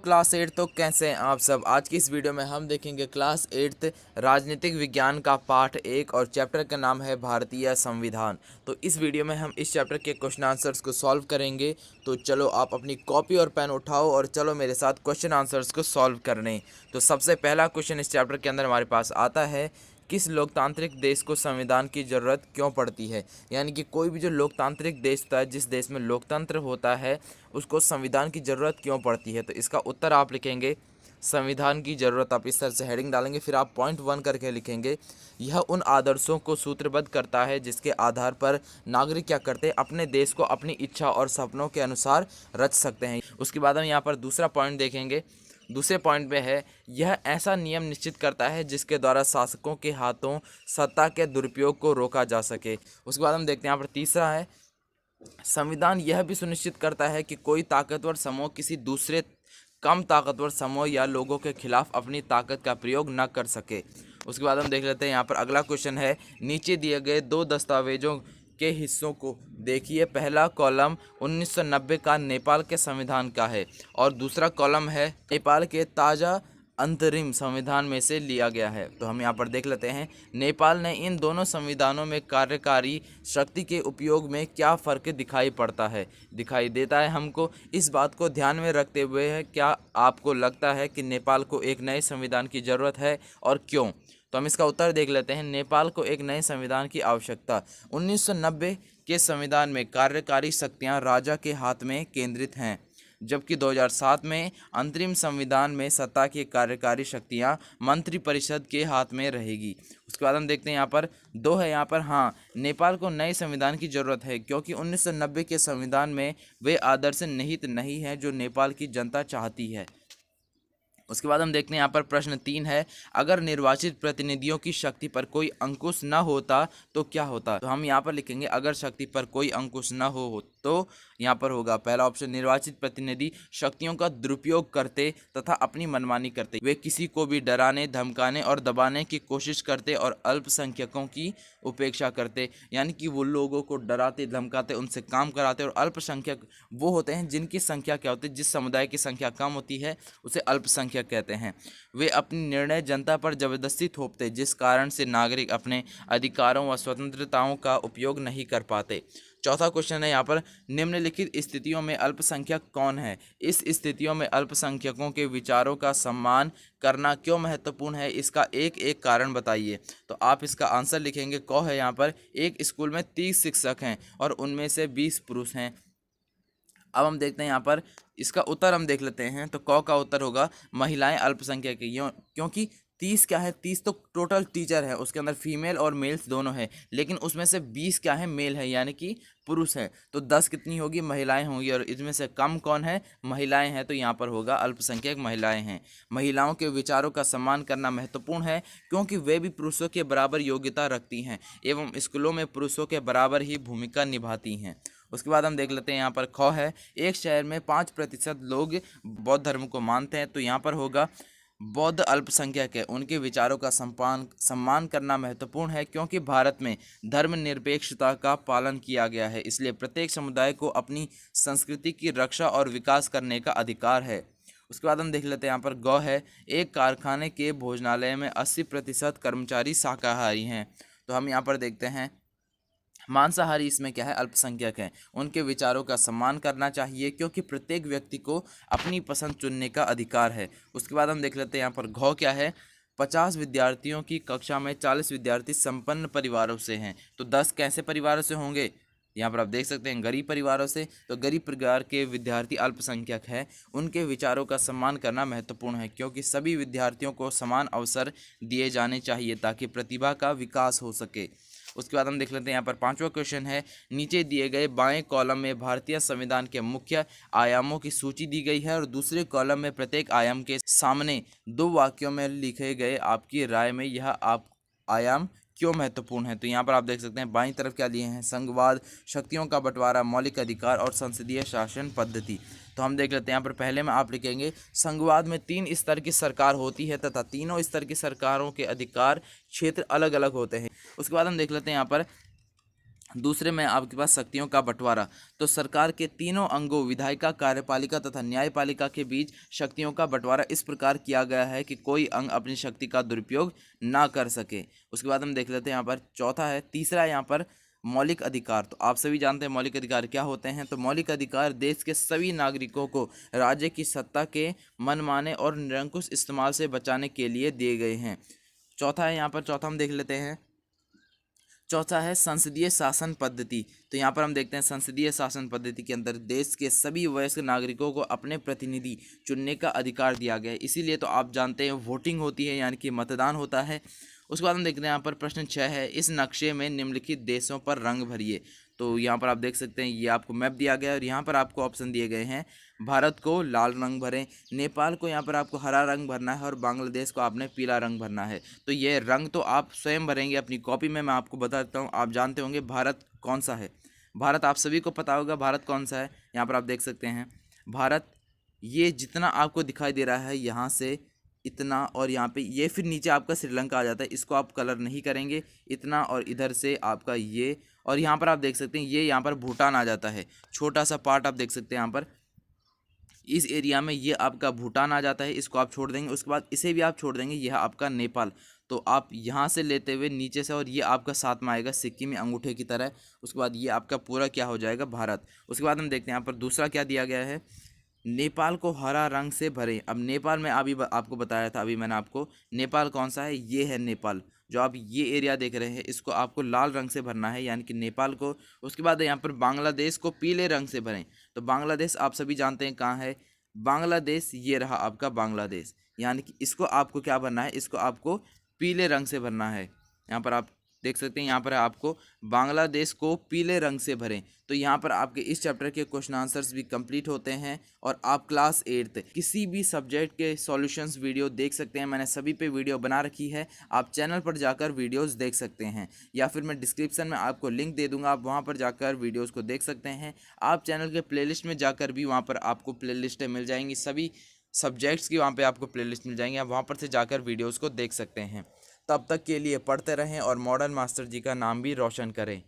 Class 8 तो कैसे हैं आप सब। आज की इस वीडियो में हम देखेंगे क्लास 8 राजनीतिक विज्ञान का पार्ट 1 और चैप्टर का नाम है भारतीय संविधान। तो इस वीडियो में हम इस चैप्टर के क्वेश्चन आंसर्स को सॉल्व करेंगे। तो चलो आप अपनी कॉपी और पेन उठाओ और चलो मेरे साथ क्वेश्चन आंसर्स को सॉल्व करने। तो सबसे पहला क्वेश्चन इस चैप्टर के अंदर हमारे पास आता है, किस लोकतांत्रिक देश को संविधान की ज़रूरत क्यों पड़ती है। यानी कि कोई भी जो लोकतांत्रिक देश होता है, जिस देश में लोकतंत्र होता है, उसको संविधान की ज़रूरत क्यों पड़ती है। तो इसका उत्तर आप लिखेंगे संविधान की ज़रूरत। आप इस तरह से हेडिंग डालेंगे, फिर आप पॉइंट 1 करके लिखेंगे, यह उन आदर्शों को सूत्रबद्ध करता है जिसके आधार पर नागरिक क्या करते हैं, अपने देश को अपनी इच्छा और सपनों के अनुसार रच सकते हैं। उसके बाद हम यहाँ पर दूसरा पॉइंट देखेंगे। दूसरे पॉइंट में है, यह ऐसा नियम निश्चित करता है जिसके द्वारा शासकों के हाथों सत्ता के दुरुपयोग को रोका जा सके। उसके बाद हम देखते हैं यहाँ पर तीसरा है, संविधान यह भी सुनिश्चित करता है कि कोई ताकतवर समूह किसी दूसरे कम ताकतवर समूह या लोगों के खिलाफ अपनी ताकत का प्रयोग न कर सके। उसके बाद हम देख लेते हैं यहाँ पर अगला क्वेश्चन है, नीचे दिए गए दो दस्तावेजों के हिस्सों को देखिए। पहला कॉलम 1990 का नेपाल के संविधान का है और दूसरा कॉलम है नेपाल के ताज़ा अंतरिम संविधान में से लिया गया है। तो हम यहाँ पर देख लेते हैं, नेपाल ने इन दोनों संविधानों में कार्यकारी शक्ति के उपयोग में क्या फ़र्क दिखाई पड़ता है, दिखाई देता है हमको। इस बात को ध्यान में रखते हुए है, क्या आपको लगता है कि नेपाल को एक नए संविधान की ज़रूरत है और क्यों। तो हम इसका उत्तर देख लेते हैं, नेपाल को एक नए संविधान की आवश्यकता। 1990 के संविधान में कार्यकारी शक्तियाँ राजा के हाथ में केंद्रित हैं, जबकि 2007 में अंतरिम संविधान में सत्ता की कार्यकारी शक्तियां मंत्रिपरिषद के हाथ में रहेगी। उसके बाद हम देखते हैं यहाँ पर दो है, यहाँ पर हाँ, नेपाल को नए संविधान की ज़रूरत है क्योंकि 1990 के संविधान में वे आदर्श निहित नहीं हैं जो नेपाल की जनता चाहती है। उसके बाद हम देखते हैं यहाँ पर प्रश्न 3 है, अगर निर्वाचित प्रतिनिधियों की शक्ति पर कोई अंकुश न होता तो क्या होता। तो हम यहाँ पर लिखेंगे, अगर शक्ति पर कोई अंकुश न हो तो यहाँ पर होगा पहला ऑप्शन, निर्वाचित प्रतिनिधि शक्तियों का दुरुपयोग करते तथा अपनी मनमानी करते, वे किसी को भी डराने धमकाने और दबाने की कोशिश करते और अल्पसंख्यकों की उपेक्षा करते। यानी कि वो लोगों को डराते धमकाते, उनसे काम कराते। और अल्पसंख्यक वो होते हैं जिनकी संख्या क्या होती है, जिस समुदाय की संख्या कम होती है उसे अल्पसंख्यक कहते हैं। वे अपनी निर्णय जनता पर जबरदस्ती थोपते, जिस कारण से नागरिक अपने अधिकारों व स्वतंत्रताओं का उपयोग नहीं कर पाते। चौथा क्वेश्चन है यहाँ पर, निम्नलिखित स्थितियों में अल्पसंख्यक कौन है। इस स्थितियों में अल्पसंख्यकों के विचारों का सम्मान करना क्यों महत्वपूर्ण है, इसका एक एक कारण बताइए। तो आप इसका आंसर लिखेंगे, क है यहाँ पर, एक स्कूल में 30 शिक्षक हैं और उनमें से 20 पुरुष हैं। अब हम देखते हैं यहाँ पर इसका उत्तर हम देख लेते हैं। तो क का उत्तर होगा महिलाएं अल्पसंख्यक है, क्योंकि 30 क्या है, 30 तो टोटल टीचर है, उसके अंदर फीमेल और मेल्स दोनों है, लेकिन उसमें से 20 क्या है, मेल है, यानी कि पुरुष है। तो 10 कितनी होगी, महिलाएं होंगी, और इसमें से कम कौन है, महिलाएं हैं। तो यहाँ पर होगा अल्पसंख्यक महिलाएं हैं। महिलाओं के विचारों का सम्मान करना महत्वपूर्ण है क्योंकि वे भी पुरुषों के बराबर योग्यता रखती हैं एवं स्कूलों में पुरुषों के बराबर ही भूमिका निभाती हैं। उसके बाद हम देख लेते हैं यहाँ पर ख है, एक शहर में 5% लोग बौद्ध धर्म को मानते हैं। तो यहाँ पर होगा बौद्ध अल्पसंख्यक है, उनके विचारों का सम्मान करना महत्वपूर्ण है क्योंकि भारत में धर्मनिरपेक्षता का पालन किया गया है, इसलिए प्रत्येक समुदाय को अपनी संस्कृति की रक्षा और विकास करने का अधिकार है। उसके बाद हम देख लेते हैं यहाँ पर ग है, एक कारखाने के भोजनालय में 80% कर्मचारी शाकाहारी हैं। तो हम यहाँ पर देखते हैं मांसाहारी इसमें क्या है, अल्पसंख्यक हैं, उनके विचारों का सम्मान करना चाहिए क्योंकि प्रत्येक व्यक्ति को अपनी पसंद चुनने का अधिकार है। उसके बाद हम देख लेते हैं यहाँ पर घ क्या है, 50 विद्यार्थियों की कक्षा में 40 विद्यार्थी संपन्न परिवारों से हैं। तो 10 कैसे परिवारों से होंगे, यहाँ पर आप देख सकते हैं गरीब परिवारों से। तो गरीब परिवार के विद्यार्थी अल्पसंख्यक हैं, उनके विचारों का सम्मान करना महत्वपूर्ण है क्योंकि सभी विद्यार्थियों को समान अवसर दिए जाने चाहिए ताकि प्रतिभा का विकास हो सके। उसके बाद हम देख लेते हैं यहाँ पर पांचवा क्वेश्चन है, नीचे दिए गए बाएं कॉलम में भारतीय संविधान के मुख्य आयामों की सूची दी गई है और दूसरे कॉलम में प्रत्येक आयाम के सामने 2 वाक्यों में लिखे गए आपकी राय में यह आप आयाम क्यों महत्वपूर्ण है। तो यहाँ पर आप देख सकते हैं बाईं तरफ क्या लिए हैं, संघवाद, शक्तियों का बंटवारा, मौलिक अधिकार और संसदीय शासन पद्धति। तो हम देख लेते हैं यहाँ पर पहले में आप लिखेंगे, संघवाद में 3 स्तर की सरकार होती है तथा तीनों स्तर की सरकारों के अधिकार क्षेत्र अलग अलग होते हैं। उसके बाद हम देख लेते हैं यहाँ पर दूसरे में आपके पास शक्तियों का बंटवारा। तो सरकार के तीनों अंगों विधायिका, कार्यपालिका तथा न्यायपालिका के बीच शक्तियों का बंटवारा इस प्रकार किया गया है कि कोई अंग अपनी शक्ति का दुरुपयोग ना कर सके। उसके बाद हम देख लेते हैं यहाँ पर चौथा है, तीसरा है यहाँ पर मौलिक अधिकार। तो आप सभी जानते हैं मौलिक अधिकार क्या होते हैं। तो मौलिक अधिकार देश के सभी नागरिकों को राज्य की सत्ता के मनमाने और निरंकुश इस्तेमाल से बचाने के लिए दिए गए हैं। चौथा है यहाँ पर, चौथा हम देख लेते हैं, चौथा है संसदीय शासन पद्धति। तो यहाँ पर हम देखते हैं संसदीय शासन पद्धति के अंदर देश के सभी वयस्क नागरिकों को अपने प्रतिनिधि चुनने का अधिकार दिया गया है। इसीलिए तो आप जानते हैं वोटिंग होती है, यानी कि मतदान होता है। उसके बाद हम देखते हैं यहाँ पर प्रश्न 6 है, इस नक्शे में निम्नलिखित देशों पर रंग भरिए। तो यहाँ पर आप देख सकते हैं ये आपको मैप दिया गया है और यहाँ पर आपको ऑप्शन दिए गए हैं। भारत को लाल रंग भरें, नेपाल को यहाँ पर आपको हरा रंग भरना है और बांग्लादेश को आपने पीला रंग भरना है। तो ये रंग तो आप स्वयं भरेंगे अपनी कॉपी में। मैं आपको बता देता हूँ, आप जानते होंगे भारत कौन सा है। भारत आप सभी को पता होगा भारत कौन सा है। यहाँ पर आप देख सकते हैं भारत, ये जितना आपको दिखाई दे रहा है यहाँ से इतना, और यहाँ पे ये फिर नीचे आपका श्रीलंका आ जाता है। इसको आप कलर नहीं करेंगे, इतना, और इधर से आपका ये, और यहाँ पर आप देख सकते हैं ये यहाँ पर भूटान आ जाता है। छोटा सा पार्ट आप देख सकते हैं यहाँ पर, इस एरिया में ये आपका भूटान आ जाता है। इसको आप छोड़ देंगे, उसके बाद इसे भी आप छोड़ देंगे, यह आपका नेपाल। तो आप यहाँ से लेते हुए नीचे से, और ये आपका साथ में आएगा सिक्किम में अंगूठे की तरह। उसके बाद ये आपका पूरा क्या हो जाएगा, भारत। उसके बाद हम देखते हैं यहाँ पर दूसरा क्या दिया गया है, नेपाल को हरा रंग से भरें। अब नेपाल में अभी आपको बताया था, अभी मैंने आपको, नेपाल कौन सा है, ये है नेपाल। जो आप ये एरिया देख रहे हैं इसको आपको लाल रंग से भरना है, यानी कि नेपाल को। उसके बाद यहाँ पर बांग्लादेश को पीले रंग से भरें। तो बांग्लादेश आप सभी जानते हैं कहाँ है, बांग्लादेश ये रहा आपका बांग्लादेश, यानी कि इसको आपको क्या भरना है, इसको आपको पीले रंग से भरना है। यहाँ पर आप देख सकते हैं, यहाँ पर आपको बांग्लादेश को पीले रंग से भरें। तो यहाँ पर आपके इस चैप्टर के क्वेश्चन आंसर्स भी कंप्लीट होते हैं और आप क्लास 8th किसी भी सब्जेक्ट के सॉल्यूशंस वीडियो देख सकते हैं। मैंने सभी पे वीडियो बना रखी है, आप चैनल पर जाकर वीडियोस देख सकते हैं, या फिर मैं डिस्क्रिप्शन में आपको लिंक दे दूंगा, आप वहाँ पर जाकर वीडियोज़ को देख सकते हैं। आप चैनल के प्लेलिस्ट में जाकर भी वहाँ पर आपको प्लेलिस्टें मिल जाएंगी, सभी सब्जेक्ट्स की वहाँ पर आपको प्लेलिस्ट मिल जाएंगी, आप वहाँ पर से जाकर वीडियोज़ को देख सकते हैं। तब तक के लिए पढ़ते रहें और मॉडर्न मास्टर जी का नाम भी रोशन करें।